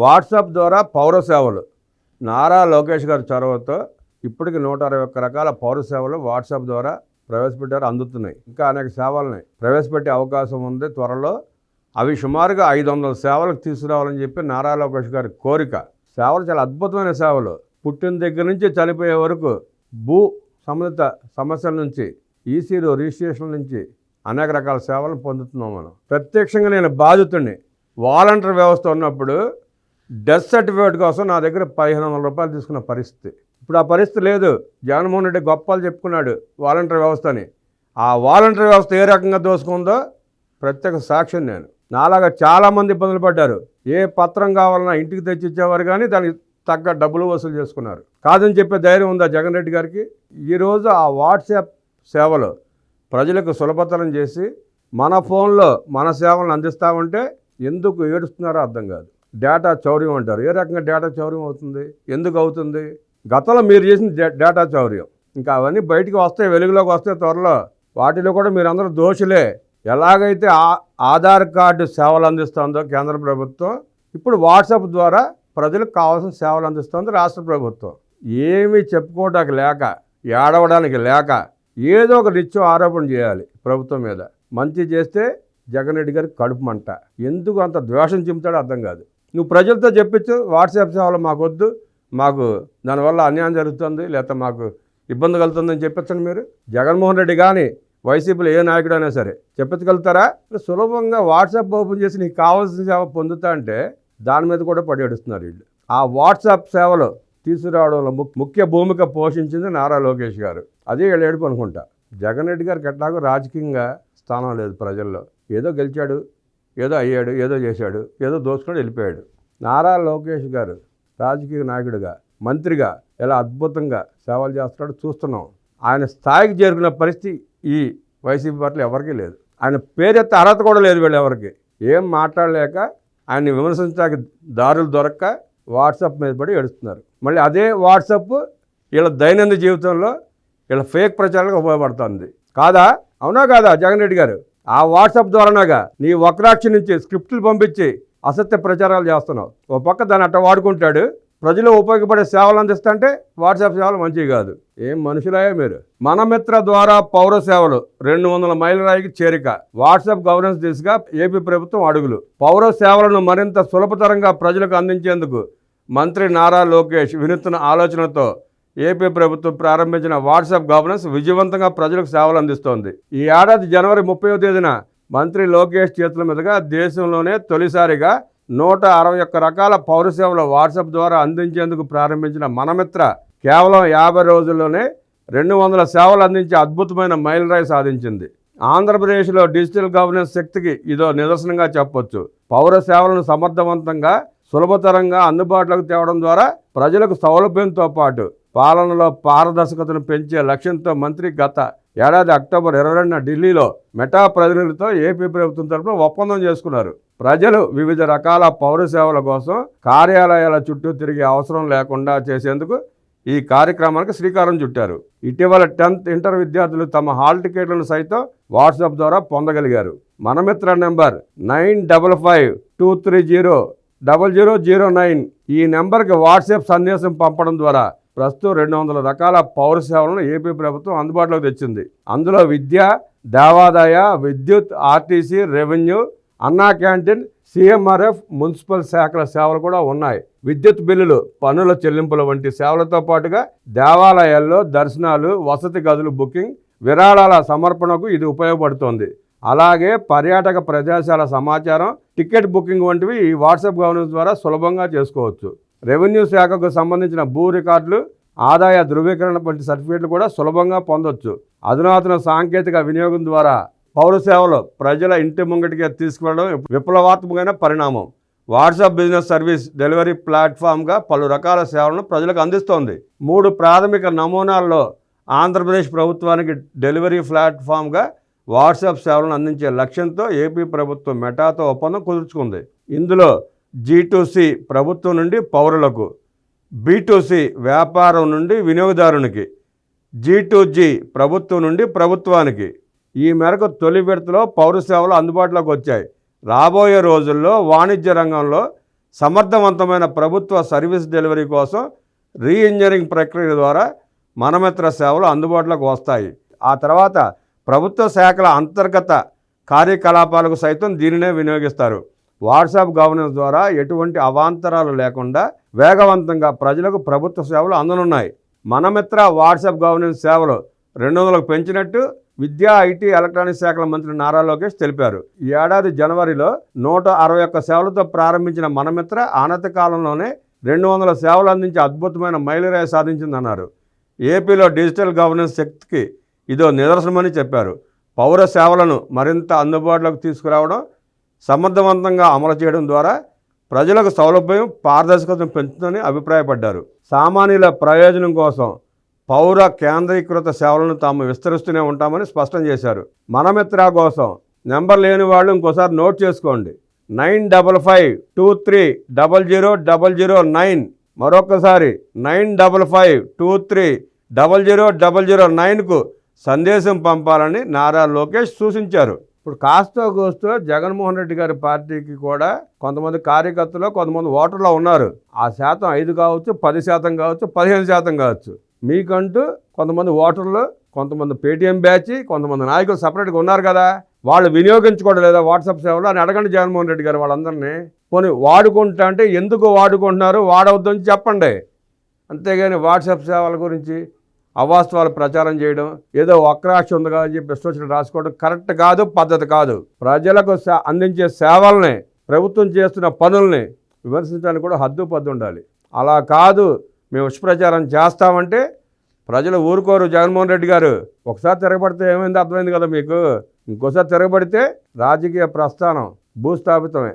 WhatsApp ద్వారా పౌర సేవలు నారా లోకేష్ గారి చొరవతో ఇప్పటికి 161 రకాల పౌర సేవలు వాట్సాప్ ద్వారా ప్రవేశపెట్టారు, అందుతున్నాయి. ఇంకా అనేక సేవలని ప్రవేశపెట్టే అవకాశం ఉంది త్వరలో. అవి సుమారుగా 500 సేవలకు తీసుకురావాలని చెప్పి నారా లోకేష్ గారి కోరిక. సేవలు చాలా అద్భుతమైన సేవలు. పుట్టిన దగ్గర నుంచి చనిపోయే వరకు భూ సంబంధిత సమస్యల నుంచి ఈసీలు రిజిస్ట్రేషన్ నుంచి అనేక రకాల సేవలను పొందుతున్నాం మనం. ప్రత్యక్షంగా నేను బాధితుడిని. వాలంటీర్ వ్యవస్థ ఉన్నప్పుడు డెత్ సర్టిఫికేట్ కోసం నా దగ్గర 1500 రూపాయలు తీసుకున్న పరిస్థితి. ఇప్పుడు ఆ పరిస్థితి లేదు. జగన్మోహన్ రెడ్డి గొప్పలు చెప్పుకున్నాడు వాలంటీర్ వ్యవస్థని. ఆ వాలంటీర్ వ్యవస్థ ఏ రకంగా దోసుకుందో ప్రత్యేక సాక్ష్యం నేను. నాలాగా చాలామంది ఇబ్బందులు పడ్డారు. ఏ పత్రం కావాలన్నా ఇంటికి తెచ్చిచ్చేవారు, కానీ దానికి తగ్గ డబ్బులు వసూలు చేసుకున్నారు. కాదని చెప్పే ధైర్యం ఉందా జగన్ రెడ్డి గారికి? ఈరోజు ఆ వాట్సాప్ సేవలు ప్రజలకు సులభతరం చేసి మన ఫోన్లో మన సేవలను అందిస్తామంటే ఎందుకు ఏడుస్తున్నారో అర్థం కాదు. డేటా చౌర్యం అంటారు. ఏ రకంగా డేటా చౌర్యం అవుతుంది? ఎందుకు అవుతుంది? గతంలో మీరు చేసిన డేటా చౌర్యం ఇంకా అవన్నీ బయటికి వస్తాయి, వెలుగులోకి వస్తాయి త్వరలో. వాటిలో కూడా మీరందరూ దోషులే. ఎలాగైతే ఆధార్ కార్డు సేవలు అందిస్తుందో కేంద్ర ప్రభుత్వం, ఇప్పుడు వాట్సాప్ ద్వారా ప్రజలకు కావాల్సిన సేవలు అందిస్తుంది రాష్ట్ర ప్రభుత్వం. ఏమీ చెప్పుకోవడానికి లేక, ఏడవడానికి లేక ఏదో ఒక నిత్యం ఆరోపణ చేయాలి ప్రభుత్వం మీద. మంచి చేస్తే జగన్ రెడ్డి గారికి కడుపు మంట. ఎందుకు అంత ద్వేషం చెబుతాడో అర్థం కాదు. నువ్వు ప్రజలతో చెప్పించు వాట్సాప్ సేవలు మాకొద్దు, మాకు దానివల్ల అన్యాయం జరుగుతుంది, లేకపోతే మాకు ఇబ్బంది కలుగుతుందని చెప్పించండి. మీరు జగన్మోహన్ రెడ్డి కానీ వైసీపీలో ఏ నాయకుడు అయినా సరే చెప్పించగలుగుతారా? సులభంగా వాట్సాప్ ఓపెన్ చేసి నీకు కావాల్సిన సేవ పొందుతా అంటే దాని మీద కూడా పడేడుస్తున్నారు వీళ్ళు. ఆ వాట్సాప్ సేవలు తీసుకురావడంలో ముఖ్య భూమిక పోషించింది నారా లోకేష్ గారు. అదే వీళ్ళు ఏడుపు అనుకుంటా. జగన్ రెడ్డి గారికి ఎట్లాగో రాజకీయంగా స్థానం లేదు ప్రజల్లో. ఏదో గెలిచాడు, ఏదో అయ్యాడు, ఏదో చేశాడు, ఏదో దోచుకొని వెళ్ళిపోయాడు. నారా లోకేష్ గారు రాజకీయ నాయకుడిగా, మంత్రిగా ఎలా అద్భుతంగా సేవలు చేస్తున్నాడు చూస్తున్నాం. ఆయన స్థాయికి చేరుకున్న పరిస్థితి ఈ వైసీపీ పార్టీలో ఎవరికీ లేదు. ఆయన పేరెత్తే అర్హత కూడా లేదు వీళ్ళు ఎవరికి. ఏం మాట్లాడలేక ఆయన్ని విమర్శించడానికి దారులు దొరక్క వాట్సాప్ మీద పడి ఏడుస్తున్నారు. మళ్ళీ అదే వాట్సాప్ వీళ్ళ దైనందిన జీవితంలో వీళ్ళ ఫేక్ ప్రచారాలకు ఉపయోగపడుతుంది. కాదా? అవునా కాదా జగన్ రెడ్డి గారు? ఆ వాట్సాప్ ద్వారానాగా నీ వక్రాక్షి నుంచి స్క్రిప్టులు పంపించి అసత్య ప్రచారాలు చేస్తున్నావు. ఓ పక్క దాన్ని అట్ట వాడుకుంటాడు, ప్రజలు ఉపయోగపడే సేవలు అందిస్తుంటే వాట్సాప్ సేవలు మంచివి కాదు. ఏం మనుషులాయో మీరు. మనమిత్ర ద్వారా పౌర సేవలు 200 మైలురాయికి చేరిక. వాట్సాప్ గవర్నెన్స్ దిశగా ఏపీ ప్రభుత్వం అడుగులు. పౌర సేవలను మరింత సులభతరంగా ప్రజలకు అందించేందుకు మంత్రి నారా లోకేష్ వినూత్న ఆలోచనతో ఏపీ ప్రభుత్వం ప్రారంభించిన వాట్సాప్ గవర్నెన్స్ విజయవంతంగా ప్రజలకు సేవలు అందిస్తోంది. ఈ ఏడాది జనవరి 30వ తేదీన మంత్రి లోకేష్ చేతుల మీదుగా దేశంలోనే తొలిసారిగా 161 రకాల పౌర సేవలు వాట్సాప్ ద్వారా అందించేందుకు ప్రారంభించిన మనమిత్ర కేవలం 50 రోజుల్లోనే 200 సేవలు అందించే అద్భుతమైన మైలురాయి సాధించింది. ఆంధ్రప్రదేశ్లో డిజిటల్ గవర్నెన్స్ శక్తికి ఇదో నిదర్శనంగా చెప్పొచ్చు. పౌర సేవలను సమర్థవంతంగా, సులభతరంగా అందుబాటులోకి తేవడం ద్వారా ప్రజలకు సౌలభ్యంతో పాటు పాలనలో పారదర్శకతను పెంచే లక్ష్యంతో మంత్రి గత ఏడాది అక్టోబర్ 22న ఢిల్లీలో మెటా ప్రతినిధులతో ఏపీ ప్రభుత్వం తరఫున ఒప్పందం చేసుకున్నారు. ప్రజలు వివిధ రకాల పౌర సేవల కోసం కార్యాలయాల చుట్టూ తిరిగే అవసరం లేకుండా చేసేందుకు ఈ కార్యక్రమానికి శ్రీకారం చుట్టారు. ఇటీవల 10th ఇంటర్ విద్యార్థులు తమ హాల్ టికెట్లను సైతం వాట్సాప్ ద్వారా పొందగలిగారు. మనమిత్ర నెంబర్ 9525300009 ఈ నెంబర్కి వాట్సాప్ సందేశం పంపడం ద్వారా ప్రస్తుతం 200 రకాల పౌర సేవలను ఏపీ ప్రభుత్వం అందుబాటులోకి తెచ్చింది. అందులో విద్య, దేవాదాయ, విద్యుత్, ఆర్టీసీ, రెవెన్యూ, అన్నా క్యాంటీన్, సీఎంఆర్ఎఫ్, మున్సిపల్ శాఖల సేవలు కూడా ఉన్నాయి. విద్యుత్ బిల్లులు, పన్నుల చెల్లింపుల వంటి సేవలతో పాటుగా దేవాలయాల్లో దర్శనాలు, వసతి గదులు బుకింగ్, విరాళాల సమర్పణకు ఇది ఉపయోగపడుతోంది. అలాగే పర్యాటక ప్రదేశాల సమాచారం, టికెట్ బుకింగ్ వంటివి ఈ వాట్సాప్ గవర్నెన్స్ ద్వారా సులభంగా చేసుకోవచ్చు. రెవెన్యూ శాఖకు సంబంధించిన భూ రికార్డులు, ఆదాయ ధృవీకరణ వంటి సర్టిఫికేట్లు కూడా సులభంగా పొందొచ్చు. అధునాతన సాంకేతిక వినియోగం ద్వారా పౌర సేవలు ప్రజల ఇంటి ముంగటికి తీసుకువెళ్ళడం విప్లవాత్మకమైన పరిణామం. వాట్సాప్ బిజినెస్ సర్వీస్ డెలివరీ ప్లాట్ఫామ్గా పలు రకాల సేవలను ప్రజలకు అందిస్తోంది. 3 ప్రాథమిక నమూనాల్లో ఆంధ్రప్రదేశ్ ప్రభుత్వానికి డెలివరీ ప్లాట్ఫామ్గా వాట్సాప్ సేవలను అందించే లక్ష్యంతో ఏపీ ప్రభుత్వం మెటాతో ఒప్పందం కుదుర్చుకుంది. ఇందులో G2C ప్రభుత్వం నుండి పౌరులకు, B2C వ్యాపారం నుండి వినియోగదారునికి, G2G ప్రభుత్వం నుండి ప్రభుత్వానికి. ఈ మేరకు తొలి విడతలో పౌర సేవలు అందుబాటులోకి వచ్చాయి. రాబోయే రోజుల్లో వాణిజ్య రంగంలో సమర్థవంతమైన ప్రభుత్వ సర్వీస్ డెలివరీ కోసం రీఇంజనీరింగ్ ప్రక్రియ ద్వారా మనమిత్ర సేవలు అందుబాటులోకి వస్తాయి. ఆ తర్వాత ప్రభుత్వ శాఖల అంతర్గత కార్యకలాపాలకు సైతం దీనినే వినియోగిస్తారు. వాట్సాప్ గవర్నెన్స్ ద్వారా ఎటువంటి అవాంతరాలు లేకుండా వేగవంతంగా ప్రజలకు ప్రభుత్వ సేవలు అందనున్నాయి. మనమిత్ర వాట్సాప్ గవర్నెన్స్ సేవలు 200కు పెంచినట్టు విద్యా, ఐటీ, ఎలక్ట్రానిక్స్ శాఖల మంత్రి నారా లోకేష్ తెలిపారు. ఈ ఏడాది జనవరిలో 161 సేవలతో ప్రారంభించిన మనమిత్ర ఆనతి కాలంలోనే 200 సేవలు అందించి అద్భుతమైన మైలురాయి సాధించిందన్నారు. ఏపీలో డిజిటల్ గవర్నెన్స్ శక్తికి ఇదో నిదర్శనమని చెప్పారు. పౌర సేవలను మరింత అందుబాటులోకి తీసుకురావడం, సమర్థవంతంగా అమలు చేయడం ద్వారా ప్రజలకు సౌలభ్యం, పారదర్శకతను పెంచుతుందని అభిప్రాయపడ్డారు. సామాన్యుల ప్రయోజనం కోసం పౌర కేంద్రీకృత సేవలను తాము విస్తరిస్తూనే ఉంటామని స్పష్టం చేశారు. మనమిత్ర కోసం నెంబర్ లేని వాళ్ళు ఇంకోసారి నోట్ చేసుకోండి. 9552300009. మరొకసారి 9552300009కు సందేశం పంపాలని నారా లోకేష్ సూచించారు. ఇప్పుడు కాస్తో కోస్తో జగన్మోహన్ రెడ్డి గారి పార్టీకి కూడా కొంతమంది కార్యకర్తలు, కొంతమంది ఓటర్లు ఉన్నారు. ఆ శాతం 5 కావచ్చు, 10% కావచ్చు, 15% కావచ్చు. మీకంటూ కొంతమంది ఓటర్లు, కొంతమంది పేటీఎం బ్యాచ్, కొంతమంది నాయకులు సపరేట్గా ఉన్నారు కదా, వాళ్ళు వినియోగించుకోవడం లేదా వాట్సాప్ సేవలు అని అడగండి జగన్మోహన్ రెడ్డి గారు వాళ్ళందరినీ. పోనీ వాడుకుంటా అంటే ఎందుకు వాడుకుంటున్నారు, వాడవద్దని చెప్పండి. అంతేగాని వాట్సాప్ సేవల గురించి అవాస్తవాలు ప్రచారం చేయడం, ఏదో వక్రాక్ష ఉందిగా అని చెప్పి ఇష్టం రాసుకోవడం కరెక్ట్ కాదు, పద్ధతి కాదు. ప్రజలకు అందించే సేవల్ని, ప్రభుత్వం చేస్తున్న పనుల్ని విమర్శించడానికి కూడా హద్దు పద్దు ఉండాలి. అలా కాదు మేము విషప్రచారం చేస్తామంటే ప్రజలు ఊరుకోరు. జగన్మోహన్ రెడ్డి గారు ఒకసారి తిరగబడితే ఏమైంది అర్థమైంది కదా మీకు. ఇంకోసారి తిరగబడితే రాజకీయ ప్రస్థానం భూస్థాపితమే.